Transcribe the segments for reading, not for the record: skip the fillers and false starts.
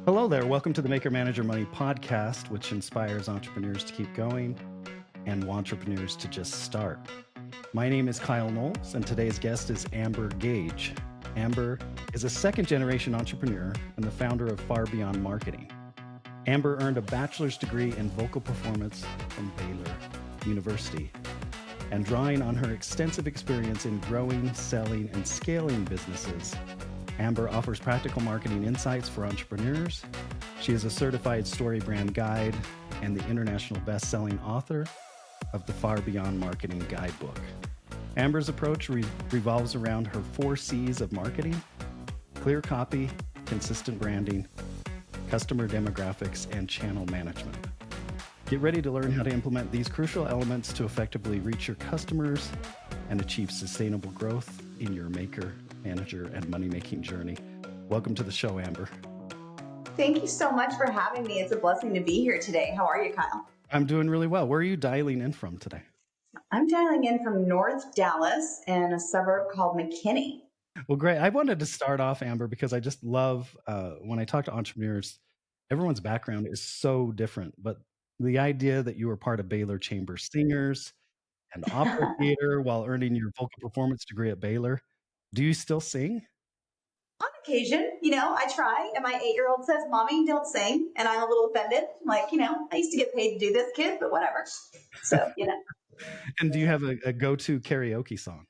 Hello there. Welcome to the Maker Manager Money podcast, which inspires entrepreneurs to keep going and entrepreneurs to just start. My name is Kyle Knowles, and today's guest is Amber Gaige. Amber is a second-generation entrepreneur and the founder of Far Beyond Marketing. Amber earned a bachelor's degree in vocal performance from Baylor University. And drawing on her extensive experience in growing, selling, and scaling businesses, Amber offers practical marketing insights for entrepreneurs. She is a certified story brand guide and the international best-selling author of the Far Beyond Marketing Guidebook. Amber's approach revolves around her 4 C's of marketing: clear copy, consistent branding, customer demographics, and channel management. Get ready to learn how to implement these crucial elements to effectively reach your customers and achieve sustainable growth in your maker, manager, and money-making journey. Welcome to the show, Amber. Thank you so much for having me. It's a blessing to be here today. How are you, Kyle? I'm doing really well. Where are you dialing in from today? I'm dialing in from North Dallas in a suburb called McKinney. Well, great. I wanted to start off, Amber, because I just love when I talk to entrepreneurs, everyone's background is so different. But the idea that you were part of Baylor Chamber Singers and opera theater while earning your vocal performance degree at Baylor. Do you still sing? On occasion, I try, and my 8-year-old says, "Mommy, don't sing." And I'm a little offended. I'm like, I used to get paid to do this, kid, but whatever. So, And do you have a go-to karaoke song?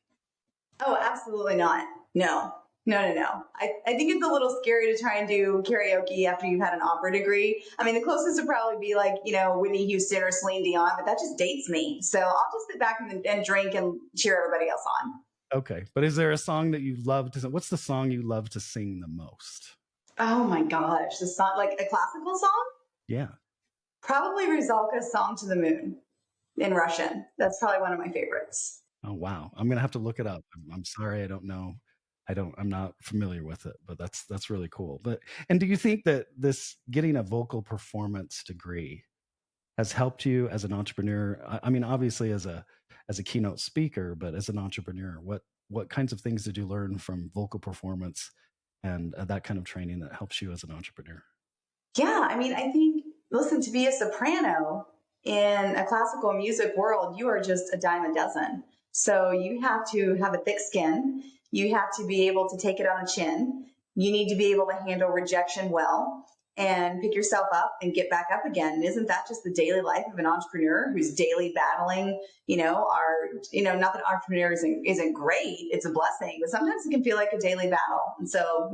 Oh, absolutely not. No. I think it's a little scary to try and do karaoke after you've had an opera degree. I mean, the closest would probably be like, Whitney Houston or Celine Dion, but that just dates me. So I'll just sit back and drink and cheer everybody else on. Okay. But is there a song that you love to sing? What's the song you love to sing the most? Oh my gosh. The song, like a classical song? Yeah. Probably Rizalka's Song to the Moon in Russian. That's probably one of my favorites. Oh, wow. I'm going to have to look it up. I'm sorry. I don't know. I'm not familiar with it, but that's really cool. And do you think that this getting a vocal performance degree has helped you as an entrepreneur? I mean, obviously as a keynote speaker, but as an entrepreneur, what kinds of things did you learn from vocal performance and that kind of training that helps you as an entrepreneur? Yeah, I mean, I think, listen, to be a soprano in a classical music world, you are just a dime a dozen. So you have to have a thick skin. You have to be able to take it on the chin. You need to be able to handle rejection well and pick yourself up and get back up again. And isn't that just the daily life of an entrepreneur who's daily battling, not that entrepreneur isn't great, it's a blessing, but sometimes it can feel like a daily battle. And so,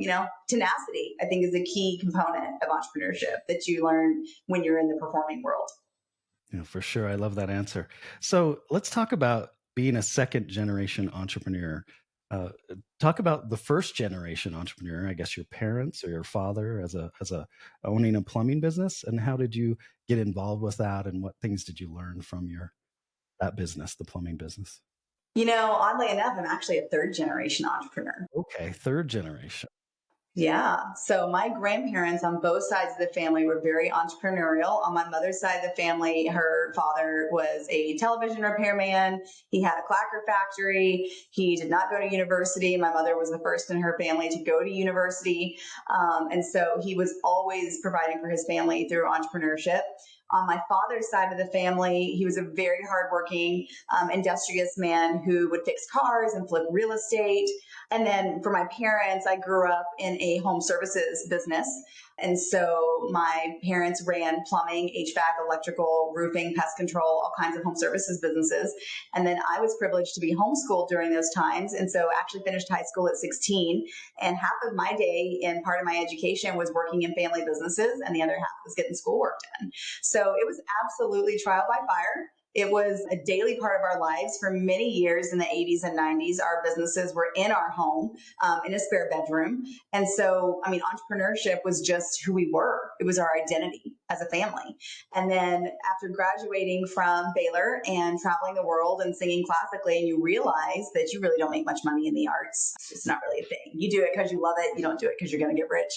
tenacity, I think, is a key component of entrepreneurship that you learn when you're in the performing world. Yeah, for sure. I love that answer. So let's talk about being a second generation entrepreneur. Talk about the first generation entrepreneur, I guess your parents or your father as a owning a plumbing business, and how did you get involved with that, and what things did you learn from that business, the plumbing business? Oddly enough, I'm actually a third generation entrepreneur. Okay, third generation. Yeah. So my grandparents on both sides of the family were very entrepreneurial. On my mother's side of the family, her father was a television repairman. He had a clacker factory. He did not go to university. My mother was the first in her family to go to university. And so he was always providing for his family through entrepreneurship. On my father's side of the family, he was a very hardworking, industrious man who would fix cars and flip real estate. And then for my parents, I grew up in a home services business. And so my parents ran plumbing, HVAC, electrical, roofing, pest control, all kinds of home services businesses. And then I was privileged to be homeschooled during those times. And so actually finished high school at 16. And half of my day and part of my education was working in family businesses, and the other half was getting schoolwork done. So it was absolutely trial by fire. It was a daily part of our lives for many years in the 80s and 90s. Our businesses were in our home, in a spare bedroom. And so, entrepreneurship was just who we were. It was our identity as a family. And then after graduating from Baylor and traveling the world and singing classically, and you realize that you really don't make much money in the arts. It's just not really a thing. You do it because you love it. You don't do it because you're going to get rich.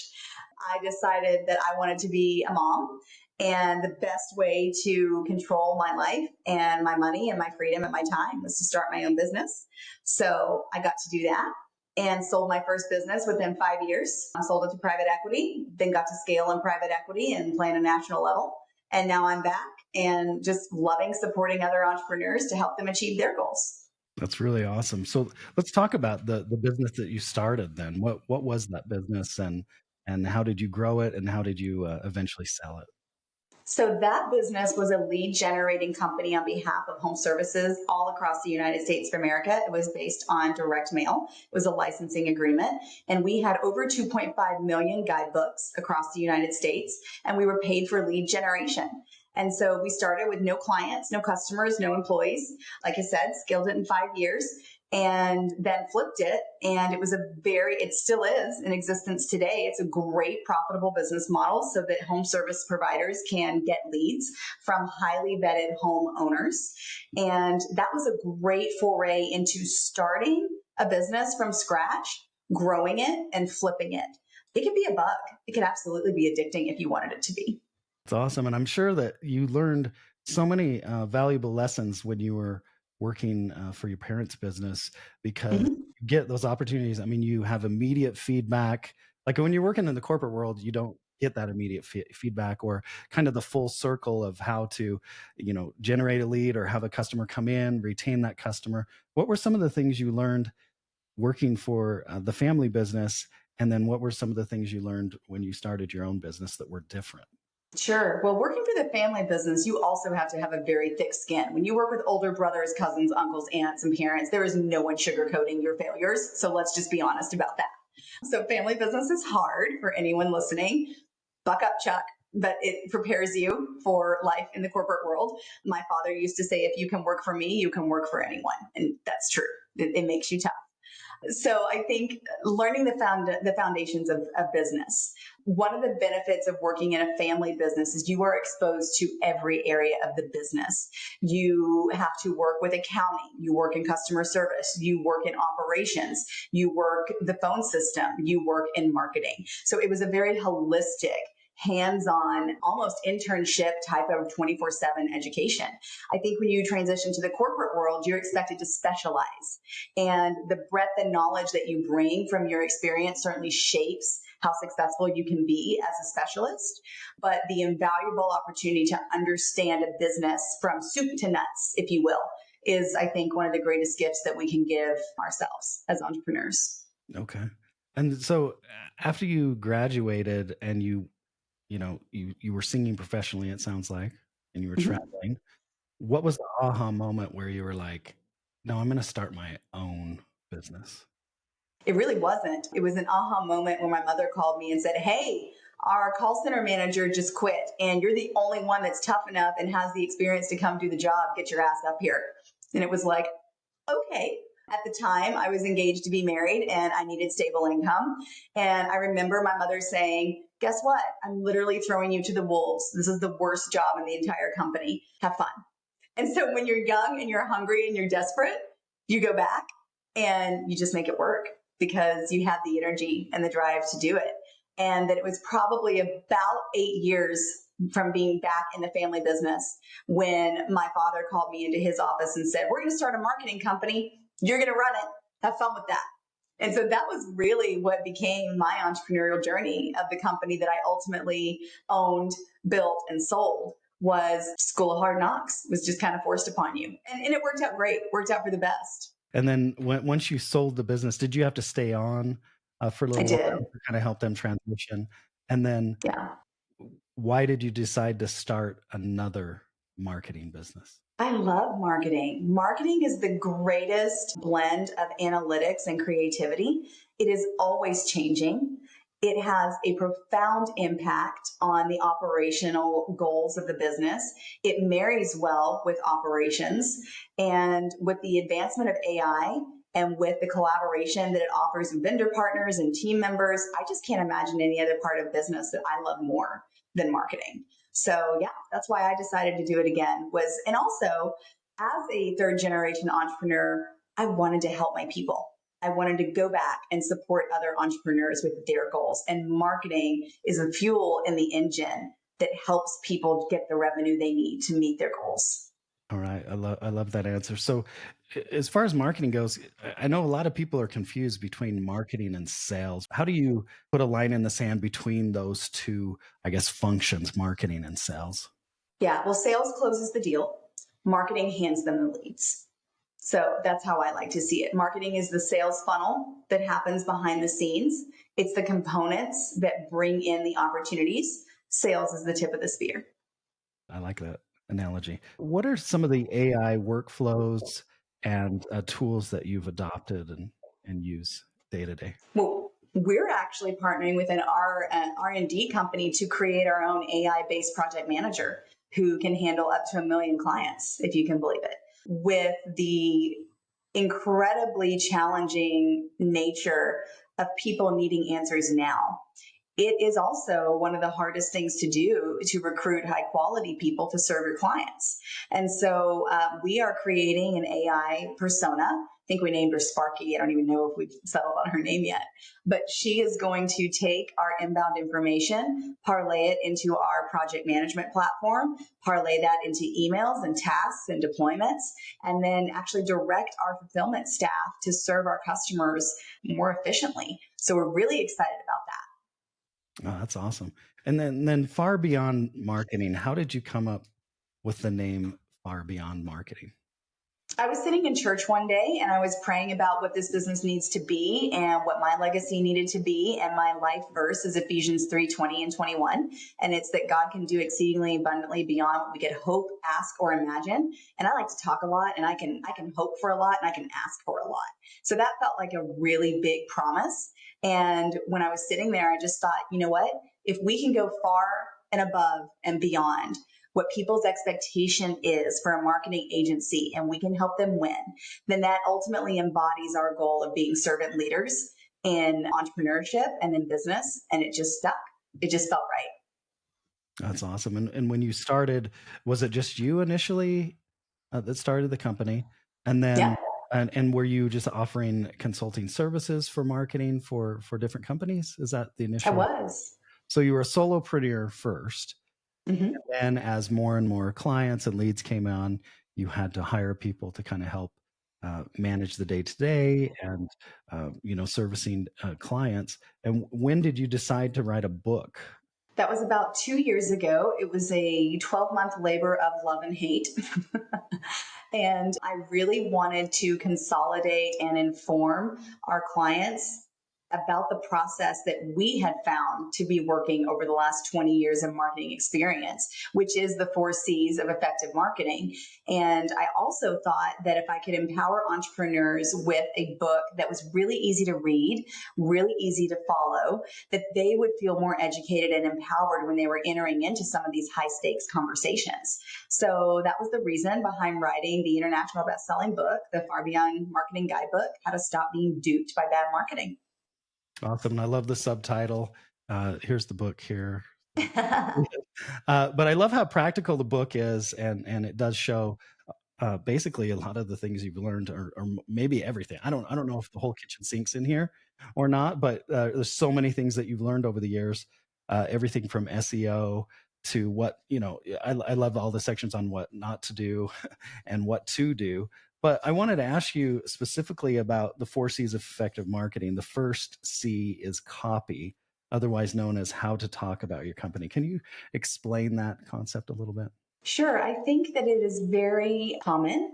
I decided that I wanted to be a mom. And the best way to control my life and my money and my freedom and my time was to start my own business. So I got to do that. and sold my first business within 5 years. I sold it to private equity, then got to scale in private equity and play on a national level. And now I'm back and just loving supporting other entrepreneurs to help them achieve their goals. That's really awesome. So let's talk about the business that you started then. What was that business, and how did you grow it, and how did you eventually sell it? So that business was a lead generating company on behalf of home services all across the United States of America. It was based on direct mail. It was a licensing agreement. And we had over 2.5 million guidebooks across the United States, and we were paid for lead generation. And so we started with no clients, no customers, no employees. Like I said, scaled it in 5 years and then flipped it. And it still is in existence today. It's a great profitable business model so that home service providers can get leads from highly vetted homeowners. And that was a great foray into starting a business from scratch, growing it and flipping it. It could be a bug. It could absolutely be addicting if you wanted it to be. It's awesome, and I'm sure that you learned so many valuable lessons when you were working for your parents' business, because Mhm. you get those opportunities. I mean, you have immediate feedback. Like when you're working in the corporate world, you don't get that immediate feedback, or kind of the full circle of how to, generate a lead or have a customer come in, retain that customer. What were some of the things you learned working for the family business, and then what were some of the things you learned when you started your own business that were different? Sure. Well, working for the family business, you also have to have a very thick skin. When you work with older brothers, cousins, uncles, aunts, and parents, there is no one sugarcoating your failures. So let's just be honest about that. So family business is hard for anyone listening. Buck up, Chuck. But it prepares you for life in the corporate world. My father used to say, if you can work for me, you can work for anyone. And that's true. It makes you tough. So I think learning the foundations of business. One of the benefits of working in a family business is you are exposed to every area of the business. You have to work with accounting. You work in customer service. You work in operations. You work the phone system. You work in marketing. So it was a very holistic, hands-on, almost internship type of 24/7 education. I think when you transition to the corporate world, you're expected to specialize. And the breadth and knowledge that you bring from your experience certainly shapes how successful you can be as a specialist. But the invaluable opportunity to understand a business from soup to nuts, if you will, is, I think, one of the greatest gifts that we can give ourselves as entrepreneurs. Okay. And so after you graduated and you were singing professionally, it sounds like, and you were Mhm. traveling, what was the aha moment where you were like, no, I'm going to start my own business? It really wasn't. It was an aha moment when my mother called me and said, "Hey, our call center manager just quit, and you're the only one that's tough enough and has the experience to come do the job. Get your ass up here." And it was like, okay. At the time, I was engaged to be married and I needed stable income. And I remember my mother saying, "Guess what? I'm literally throwing you to the wolves. This is the worst job in the entire company. Have fun." And so when you're young and you're hungry and you're desperate, you go back and you just make it work because you have the energy and the drive to do it. And that it was probably about 8 years from being back in the family business when my father called me into his office and said, "We're going to start a marketing company. You're going to run it. Have fun with that." And so that was really what became my entrepreneurial journey of the company that I ultimately owned, built, and sold. Was School of Hard Knocks was just kind of forced upon you. And it worked out great, worked out for the best. And then once you sold the business, did you have to stay on for a I little while did. to kind of help them transition? And then Yeah. why did you decide to start another marketing business? I love marketing. Marketing is the greatest blend of analytics and creativity. It is always changing. It has a profound impact on the operational goals of the business. It marries well with operations. And with the advancement of AI and with the collaboration that it offers with vendor partners and team members, I just can't imagine any other part of business that I love more than marketing. So yeah, that's why I decided to do it again. And also as a third generation entrepreneur, I wanted to help my people. I wanted to go back and support other entrepreneurs with their goals. And marketing is a fuel in the engine that helps people get the revenue they need to meet their goals. All right. I love that answer. So as far as marketing goes, I know a lot of people are confused between marketing and sales. How do you put a line in the sand between those two, I guess, functions, marketing and sales? Yeah, well, sales closes the deal, marketing hands them the leads. So that's how I like to see it. Marketing is the sales funnel that happens behind the scenes. It's the components that bring in the opportunities. Sales is the tip of the spear. I like that analogy. What are some of the AI workflows and tools that you've adopted and use day to day? Well, we're actually partnering with an R&D company to create our own AI-based project manager who can handle up to 1 million clients, if you can believe it. With the incredibly challenging nature of people needing answers now, it is also one of the hardest things to do to recruit high quality people to serve your clients. And so we are creating an AI persona. I think we named her Sparky. I don't even know if we've settled on her name yet, but she is going to take our inbound information, parlay it into our project management platform, parlay that into emails and tasks and deployments, and then actually direct our fulfillment staff to serve our customers more efficiently. So we're really excited about that. Oh, that's awesome. And then far beyond marketing, how did you come up with the name Far Beyond Marketing? I was sitting in church one day and I was praying about what this business needs to be and what my legacy needed to be. And my life verse is Ephesians 3:20 and 21. And it's that God can do exceedingly abundantly beyond what we could hope, ask, or imagine. And I like to talk a lot and I can hope for a lot and I can ask for a lot. So that felt like a really big promise. And when I was sitting there, I just thought, you know what? If we can go far and above and beyond what people's expectation is for a marketing agency and we can help them win, then that ultimately embodies our goal of being servant leaders in entrepreneurship and in business. And it just stuck. It just felt right. That's awesome. And when you started, was it just you initially that started the company? And Yeah, then and were you just offering consulting services for marketing for different companies? Is that the I initial? was. So you were a solopreneur first, Mm-hmm. and then as more and more clients and leads came on, you had to hire people to kind of help manage the day to day and servicing clients. And when did you decide to write a book? That was about 2 years ago. It was a 12-month labor of love and hate. And I really wanted to consolidate and inform our clients about the process that we had found to be working over the last 20 years of marketing experience, which is the 4 C's of effective marketing. And I also thought that if I could empower entrepreneurs with a book that was really easy to read, really easy to follow, that they would feel more educated and empowered when they were entering into some of these high stakes conversations. So that was the reason behind writing the international best-selling book, The Far Beyond Marketing Guidebook, How to Stop Being Duped by Bad Marketing. Awesome. And I love the subtitle. Here's the book here. But I love how practical the book is, and it does show basically a lot of the things you've learned, or maybe everything. I don't know if the whole kitchen sink's in here or not, but there's so many things that you've learned over the years. Everything from SEO to what I love all the sections on what not to do and what to do. But I wanted to ask you specifically about the 4 C's of effective marketing. The first C is copy, otherwise known as how to talk about your company. Can you explain that concept a little bit? Sure. I think that it is very common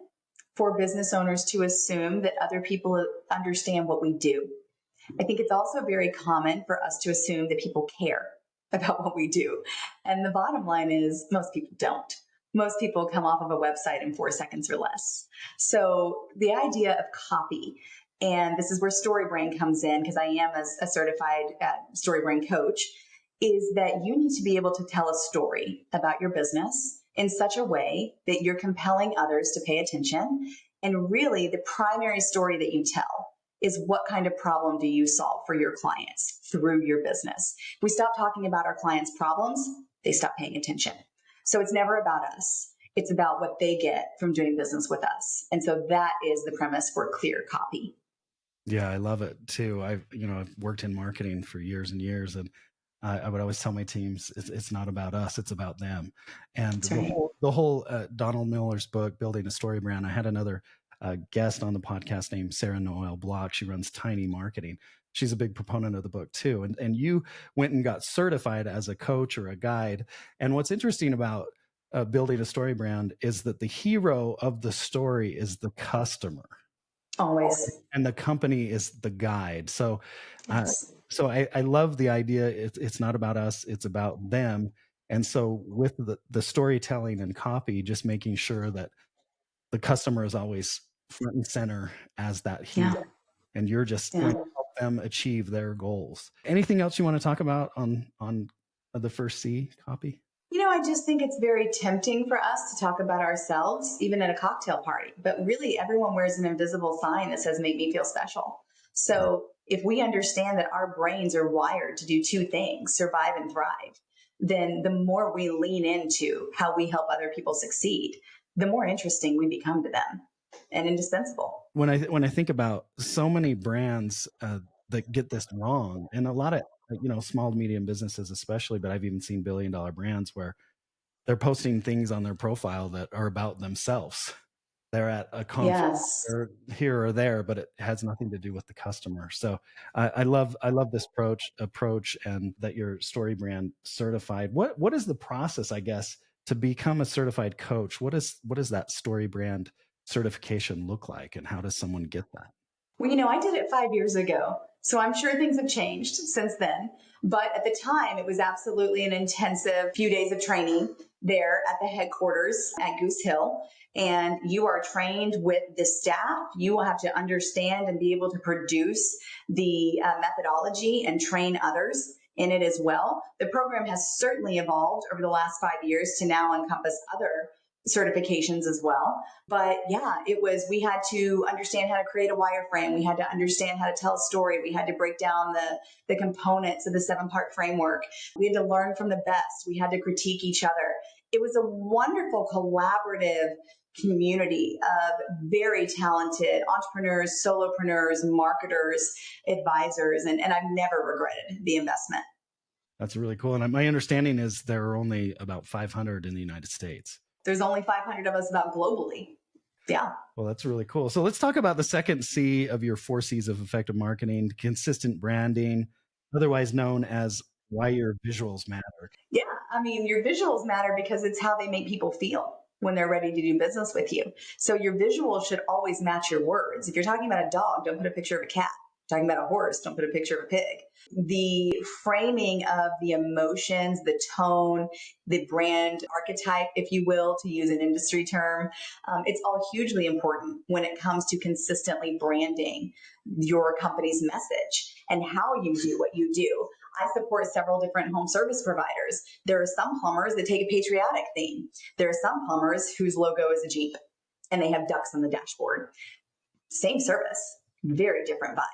for business owners to assume that other people understand what we do. I think it's also very common for us to assume that people care about what we do. And the bottom line is most people don't. Most people come off of a website in 4 seconds or less. So the idea of copy, and this is where StoryBrain comes in because I am a certified StoryBrain coach, is that you need to be able to tell a story about your business in such a way that you're compelling others to pay attention. And really, the primary story that you tell is what kind of problem do you solve for your clients through your business. If we stop talking about our clients' problems, they stop paying attention. So it's never about us. It's about what they get from doing business with us. And so that is the premise for clear copy. Yeah, I love it too. I've worked in marketing for years and years, and I would always tell my teams, it's not about us, it's about them. And That's right. the whole Donald Miller's book, Building a Story Brand. I had another guest on the podcast named Sarah Noel Block. She runs Tiny Marketing. She's a big proponent of the book too. And you went and got certified as a coach or a guide. And what's interesting about building a story brand is that the hero of the story is the customer. Always. And the company is the guide. Yes. So I love the idea. It's not about us, it's about them. And so with the storytelling and copy, just making sure that the customer is always front and center as that hero. Yeah. And you're just Yeah. going to help them achieve their goals. Anything else you want to talk about on the first C, copy? I just think it's very tempting for us to talk about ourselves, even at a cocktail party. But really, everyone wears an invisible sign that says, make me feel special. So if we understand that our brains are wired to do two things, survive and thrive, then the more we lean into how we help other people succeed, the more interesting we become to them and indispensable. When I think about so many brands that get this wrong, and a lot of small to medium businesses especially, but I've even seen billion-dollar brands where they're posting things on their profile that are about themselves. They're at a conference, Yes. they're here or there, but it has nothing to do with the customer. So I love this approach, and that you're story brand certified. What is the process, I guess, to become a certified coach? What does that story brand certification look like, and how does someone get that? Well, I did it 5 years ago, so I'm sure things have changed since then. But at the time, it was absolutely an intensive few days of training there at the headquarters at Goose Hill. And you are trained with the staff. You will have to understand and be able to produce the methodology and train others in it as well. The program has certainly evolved over the last 5 years to now encompass other certifications as well. But yeah, we had to understand how to create a wireframe. We had to understand how to tell a story. We had to break down the components of the 7-part framework. We had to learn from the best. We had to critique each other. It was a wonderful collaborative community of very talented entrepreneurs, solopreneurs, marketers, advisors, and I've never regretted the investment. That's really cool. And my understanding is there are only about 500 in the United States. There's only 500 of us about globally. Yeah. Well, that's really cool. So let's talk about the second C of your 4 C's of effective marketing: consistent branding, otherwise known as why your visuals matter. Yeah. Your visuals matter because it's how they make people feel when they're ready to do business with you. So your visuals should always match your words. If you're talking about a dog, don't put a picture of a cat. Talking about a horse, don't put a picture of a pig. The framing of the emotions, the tone, the brand archetype, if you will, to use an industry term, it's all hugely important when it comes to consistently branding your company's message and how you do what you do. I support several different home service providers. There are some plumbers that take a patriotic theme. There are some plumbers whose logo is a Jeep and they have ducks on the dashboard. Same service, very different vibe.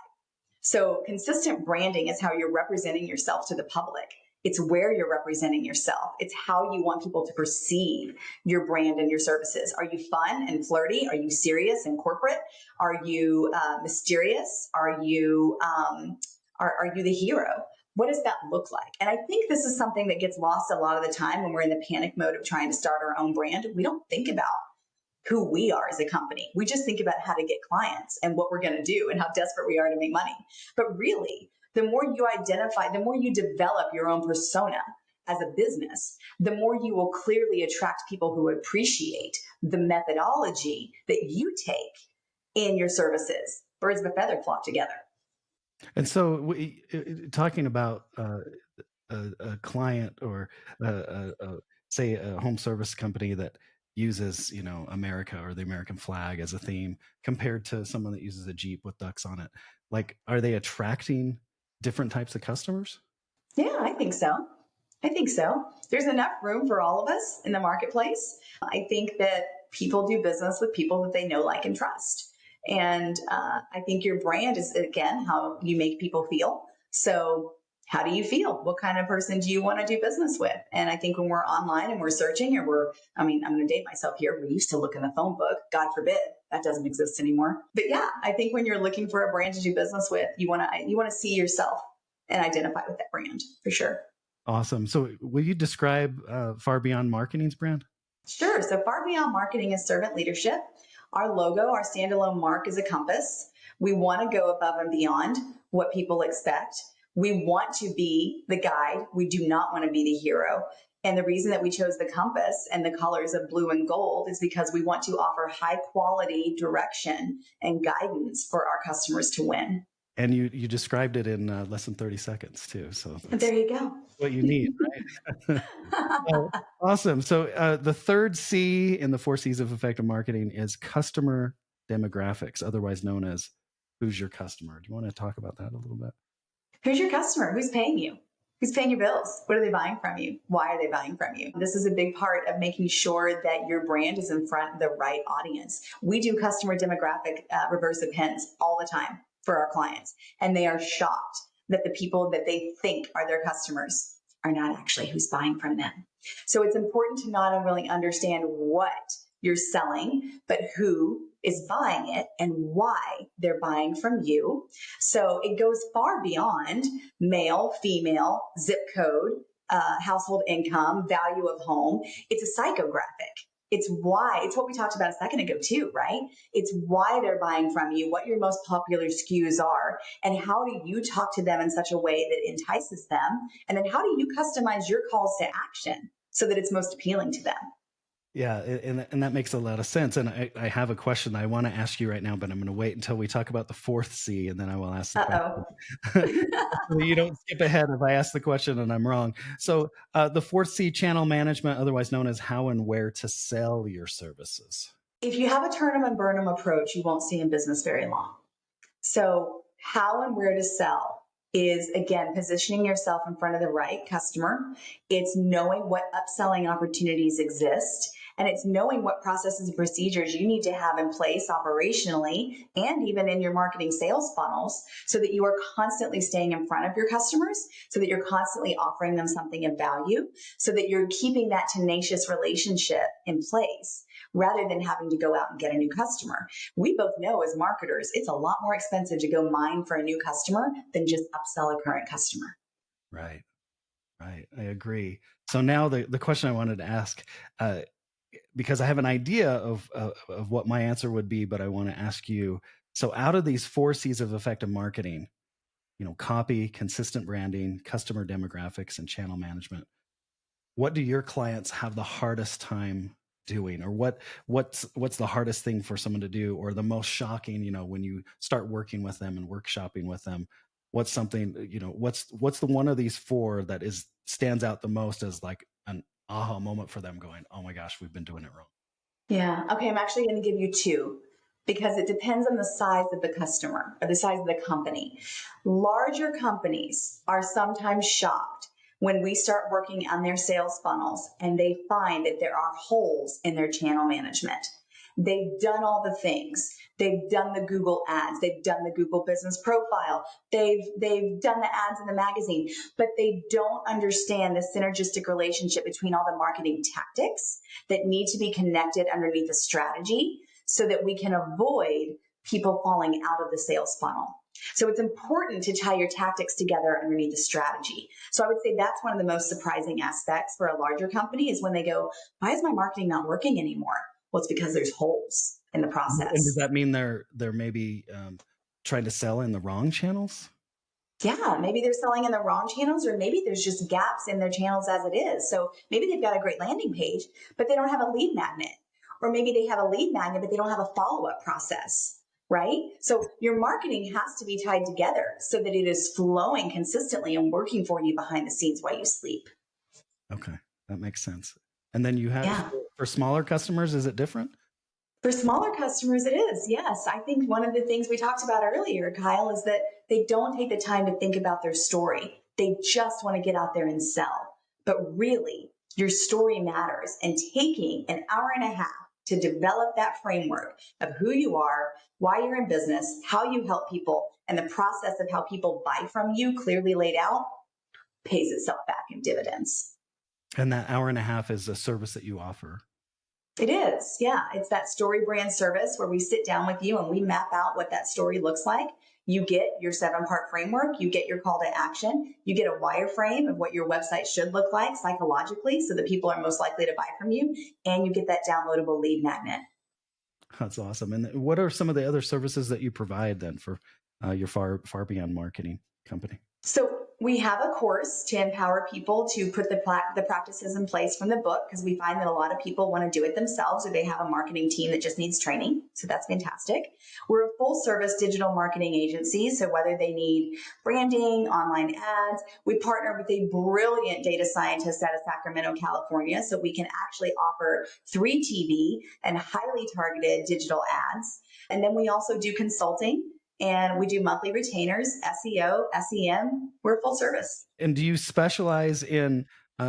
So consistent branding is how you're representing yourself to the public. It's where you're representing yourself. It's how you want people to perceive your brand and your services. Are you fun and flirty? Are you serious and corporate? Are you mysterious? Are you the hero? What does that look like? And I think this is something that gets lost a lot of the time when we're in the panic mode of trying to start our own brand. We don't think about who we are as a company. We just think about how to get clients and what we're going to do and how desperate we are to make money. But really, the more you identify, the more you develop your own persona as a business, the more you will clearly attract people who appreciate the methodology that you take in your services. Birds of a feather flock together. And so, talking about a client or say a home service company that uses America or the American flag as a theme, compared to someone that uses a Jeep with ducks on it, like, are they attracting different types of customers? Yeah, I think so. There's enough room for all of us in the marketplace. I think that people do business with people that they know, like, and trust. And I think your brand is, again, how you make people feel. So how do you feel? What kind of person do you want to do business with? And I think when we're online and we're searching, I'm going to date myself here. We used to look in the phone book. God forbid that doesn't exist anymore. But yeah, I think when you're looking for a brand to do business with, you want to see yourself and identify with that brand for sure. Awesome. So will you describe Far Beyond Marketing's brand? Sure. So Far Beyond Marketing is servant leadership. Our logo, our standalone mark is a compass. We want to go above and beyond what people expect. We want to be the guide. We do not want to be the hero. And the reason that we chose the compass and the colors of blue and gold is because we want to offer high quality direction and guidance for our customers to win. And you described it in less than 30 seconds too. So that's There you go. what you need, right? Well, awesome. So the third C in the 4 C's of effective marketing is customer demographics, otherwise known as who's your customer. Do you want to talk about that a little bit? Who's your customer? Who's paying you? Who's paying your bills? What are they buying from you? Why are they buying from you? This is a big part of making sure that your brand is in front of the right audience. We do customer demographic reverse pins all the time for our clients, and they are shocked that the people that they think are their customers are not actually who's buying from them. So it's important to not only understand what you're selling, but who is buying it and why they're buying from you. So it goes far beyond male, female, zip code, household income, value of home. It's a psychographic. It's why, it's what we talked about a second ago too, right? It's why they're buying from you, what your most popular SKUs are, and how do you talk to them in such a way that entices them? And then how do you customize your calls to action so that it's most appealing to them? Yeah, and that makes a lot of sense. And I have a question I want to ask you right now, but I'm going to wait until we talk about the fourth C, and then I will ask the question. So you don't skip ahead if I ask the question and I'm wrong. So the fourth C, channel management, otherwise known as how and where to sell your services. If you have a turn 'em and burn 'em approach, you won't stay in business very long. So how and where to sell is, again, positioning yourself in front of the right customer. It's knowing what upselling opportunities exist. And it's knowing what processes and procedures you need to have in place operationally and even in your marketing sales funnels so that you are constantly staying in front of your customers, so that you're constantly offering them something of value, so that you're keeping that tenacious relationship in place rather than having to go out and get a new customer. We both know as marketers, it's a lot more expensive to go mine for a new customer than just upsell a current customer. Right. Right. I agree. So now the question I wanted to ask, because I have an idea of what my answer would be, but I want to ask you. So out of these 4 C's of effective marketing, copy, consistent branding, customer demographics, and channel management, what do your clients have the hardest time doing, or what's the hardest thing for someone to do, or the most shocking, when you start working with them and workshopping with them? What's something, what's the one of these four that stands out the most as like an aha moment for them going, oh my gosh, we've been doing it wrong? Yeah. Okay. I'm actually going to give you two because it depends on the size of the customer or the size of the company. Larger companies are sometimes shocked when we start working on their sales funnels and they find that there are holes in their channel management. They've done all the things. They've done the Google ads. They've done the Google business profile. They've done the ads in the magazine, but they don't understand the synergistic relationship between all the marketing tactics that need to be connected underneath a strategy so that we can avoid people falling out of the sales funnel. So it's important to tie your tactics together underneath the strategy. So I would say that's one of the most surprising aspects for a larger company is when they go, why is my marketing not working anymore? Well, it's because there's holes in the process. And does that mean they're maybe trying to sell in the wrong channels? Yeah, maybe they're selling in the wrong channels, or maybe there's just gaps in their channels as it is. So maybe they've got a great landing page, but they don't have a lead magnet. Or maybe they have a lead magnet, but they don't have a follow-up process, right? So your marketing has to be tied together so that it is flowing consistently and working for you behind the scenes while you sleep. Okay, that makes sense. And then you have, for smaller customers, is it different? For smaller customers, it is. Yes. I think one of the things we talked about earlier, Kyle, is that they don't take the time to think about their story. They just want to get out there and sell. But really, your story matters. And taking an hour and a half to develop that framework of who you are, why you're in business, how you help people, and the process of how people buy from you clearly laid out pays itself back in dividends. And that hour and a half is a service that you offer. It is. Yeah. It's that story brand service where we sit down with you and we map out what that story looks like. You get your 7-part framework, you get your call to action, you get a wireframe of what your website should look like psychologically so that people are most likely to buy from you, and you get that downloadable lead magnet. That's awesome. And what are some of the other services that you provide then for your far beyond marketing company? So we have a course to empower people to put the practices in place from the book, because we find that a lot of people want to do it themselves, or they have a marketing team that just needs training. So that's fantastic. We're a full service digital marketing agency. So whether they need branding, online ads, we partner with a brilliant data scientist out of Sacramento, California. So we can actually offer 3 TV and highly targeted digital ads. And then we also do consulting. And we do monthly retainers, SEO, SEM. We're full service. And do you specialize in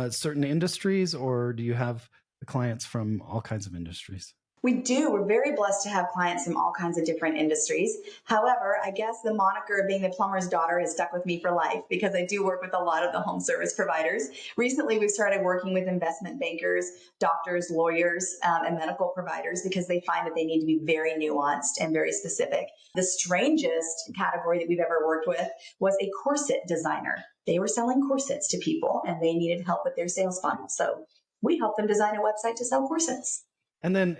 certain industries, or do you have clients from all kinds of industries? We do. We're very blessed to have clients from all kinds of different industries. However, I guess the moniker of being the plumber's daughter has stuck with me for life, because I do work with a lot of the home service providers. Recently, we've started working with investment bankers, doctors, lawyers, and medical providers, because they find that they need to be very nuanced and very specific. The strangest category that we've ever worked with was a corset designer. They were selling corsets to people and they needed help with their sales funnel. So we helped them design a website to sell corsets. And then,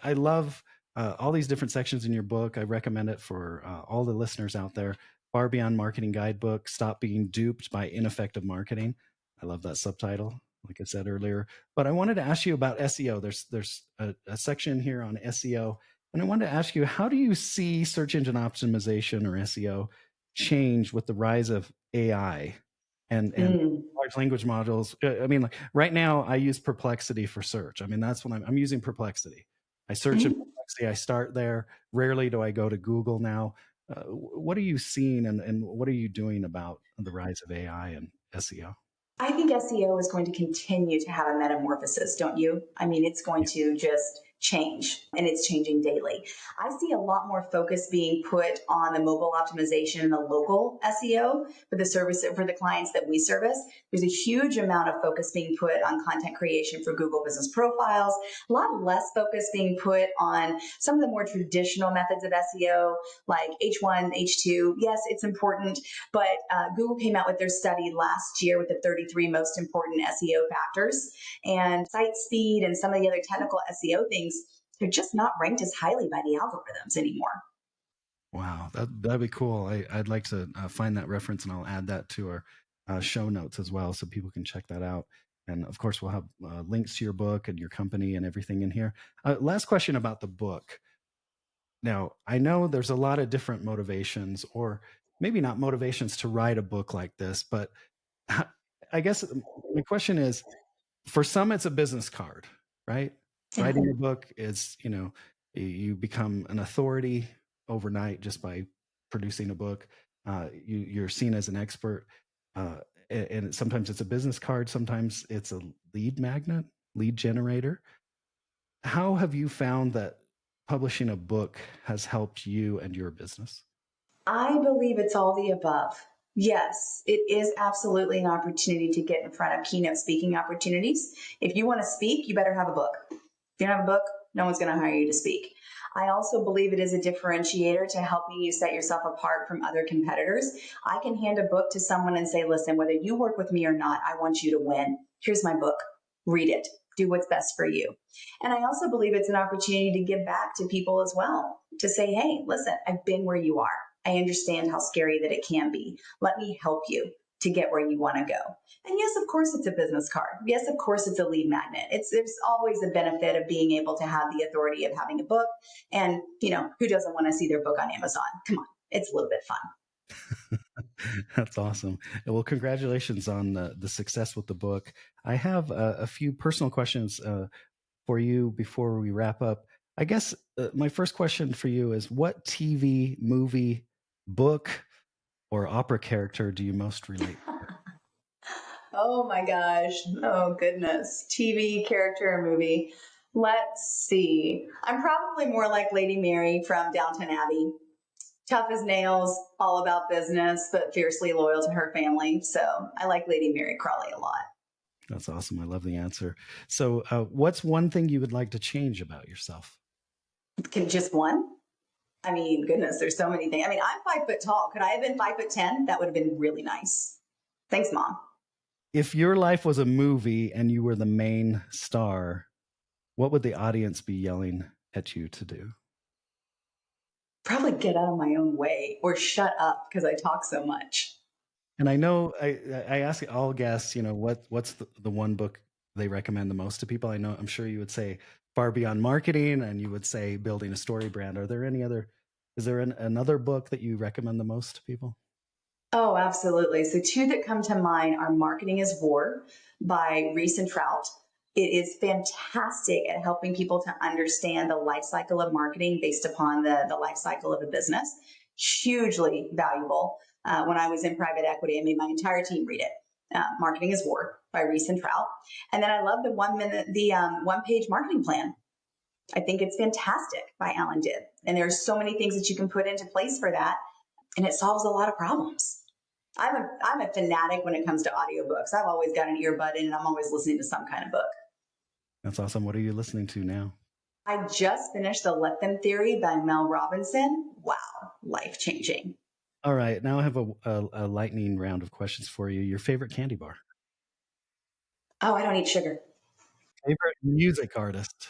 I love all these different sections in your book. I recommend it for all the listeners out there. Far Beyond Marketing Guidebook, Stop Being Duped by Ineffective Marketing. I love that subtitle, like I said earlier. But I wanted to ask you about SEO. There's a section here on SEO. And I wanted to ask you, how do you see search engine optimization, or SEO, change with the rise of AI and large language models? I mean, like right now, I use Perplexity for search. I mean, that's when I'm using Perplexity. I search in Perplexity. I start there. Rarely do I go to Google now. What are you seeing, and what are you doing about the rise of AI and SEO? I think SEO is going to continue to have a metamorphosis, don't you? I mean, it's going to just change, and it's changing daily. I see a lot more focus being put on the mobile optimization and the local SEO for the clients that we service. There's a huge amount of focus being put on content creation for Google business profiles, a lot less focus being put on some of the more traditional methods of SEO like H1, H2. Yes, it's important, but Google came out with their study last year with the 33 most important SEO factors, and site speed and some of the other technical SEO things, they're just not ranked as highly by the algorithms anymore. Wow, that'd be cool. I'd like to find that reference, and I'll add that to our show notes as well, so people can check that out. And of course, we'll have links to your book and your company and everything in here. Last question about the book. Now, I know there's a lot of different motivations, or maybe not motivations, to write a book like this, but I guess my question is, for some, it's a business card, right? Writing a book is, you become an authority overnight just by producing a book. You're seen as an expert. And sometimes it's a business card. Sometimes it's a lead magnet, lead generator. How have you found that publishing a book has helped you and your business? I believe it's all the above. Yes, it is absolutely an opportunity to get in front of keynote speaking opportunities. If you want to speak, you better have a book. If you don't have a book, no one's going to hire you to speak. I also believe it is a differentiator to helping you set yourself apart from other competitors. I can hand a book to someone and say, listen, whether you work with me or not, I want you to win. Here's my book. Read it. Do what's best for you. And I also believe it's an opportunity to give back to people as well, to say, hey, listen, I've been where you are. I understand how scary that it can be. Let me help you to get where you want to go. And yes, of course, it's a business card. Yes, of course, it's a lead magnet. There's always a benefit of being able to have the authority of having a book. And, who doesn't want to see their book on Amazon? Come on, it's a little bit fun. That's awesome. Well, congratulations on the success with the book. I have a few personal questions for you before we wrap up. I guess my first question for you is, what TV, movie, book, or opera character do you most relate to? Oh my gosh. Oh goodness. TV, character, or movie. Let's see. I'm probably more like Lady Mary from Downton Abbey. Tough as nails, all about business, but fiercely loyal to her family. So I like Lady Mary Crawley a lot. That's awesome. I love the answer. So what's one thing you would like to change about yourself? Just one? I mean, goodness, there's so many things. I mean, I'm 5 foot tall. Could I have been 5'10"? That would have been really nice. Thanks, Mom. If your life was a movie and you were the main star, what would the audience be yelling at you to do? Probably get out of my own way or shut up because I talk so much. And I know I ask all guests, what's the one book they recommend the most to people? I'm sure you would say Far Beyond Marketing, and you would say Building a Story Brand. Is there another book that you recommend the most to people? Oh, absolutely. So 2 that come to mind are Marketing is War by Reese and Trout. It is fantastic at helping people to understand the life cycle of marketing based upon the life cycle of a business. Hugely valuable. When I was in private equity, I made my entire team read it. Marketing is War by Reese and Trout. And then I love the one-page marketing plan. I think it's fantastic by Alan Dibb. And there's so many things that you can put into place for that. And it solves a lot of problems. I'm a fanatic when it comes to audiobooks. I've always got an earbud in and I'm always listening to some kind of book. That's awesome. What are you listening to now? I just finished The Let Them Theory by Mel Robinson. Wow, life-changing. All right. Now I have a lightning round of questions for you. Your favorite candy bar? Oh, I don't eat sugar. Favorite music artist?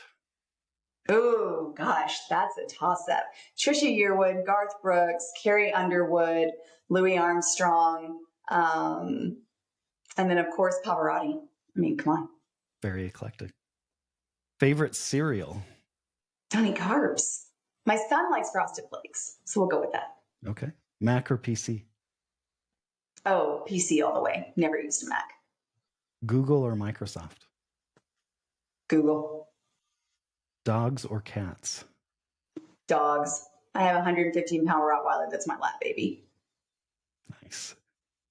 Oh, gosh, that's a toss-up. Trisha Yearwood, Garth Brooks, Carrie Underwood, Louis Armstrong, and then, of course, Pavarotti. I mean, come on. Very eclectic. Favorite cereal? Don't eat carbs. My son likes Frosted Flakes, so we'll go with that. Okay. Mac or PC? Oh, PC all the way. Never used a Mac. Google or Microsoft? Google. Dogs or cats? Dogs. I have a 115-pound Rottweiler that's my lap baby. Nice.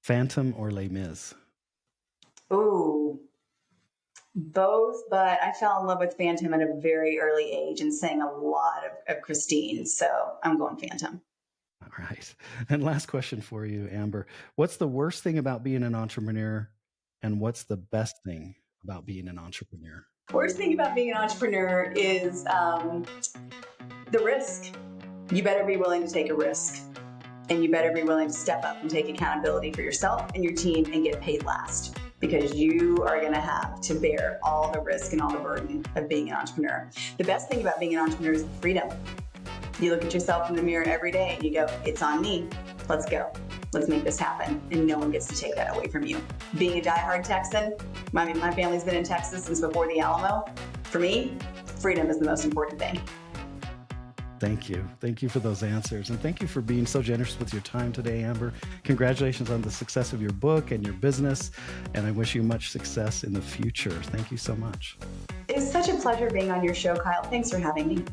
Phantom or Les Mis? Ooh, both, but I fell in love with Phantom at a very early age and sang a lot of Christine, so I'm going Phantom. All right. And last question for you, Amber. What's the worst thing about being an entrepreneur, and what's the best thing about being an entrepreneur? Worst thing about being an entrepreneur is the risk. You better be willing to take a risk, and you better be willing to step up and take accountability for yourself and your team and get paid last, because you are going to have to bear all the risk and all the burden of being an entrepreneur. The best thing about being an entrepreneur is freedom. You look at yourself in the mirror every day and you go, it's on me. Let's go. Let's make this happen. And no one gets to take that away from you. Being a diehard Texan, my family's been in Texas since before the Alamo. For me, freedom is the most important thing. Thank you. Thank you for those answers. And thank you for being so generous with your time today, Amber. Congratulations on the success of your book and your business. And I wish you much success in the future. Thank you so much. It was such a pleasure being on your show, Kyle. Thanks for having me.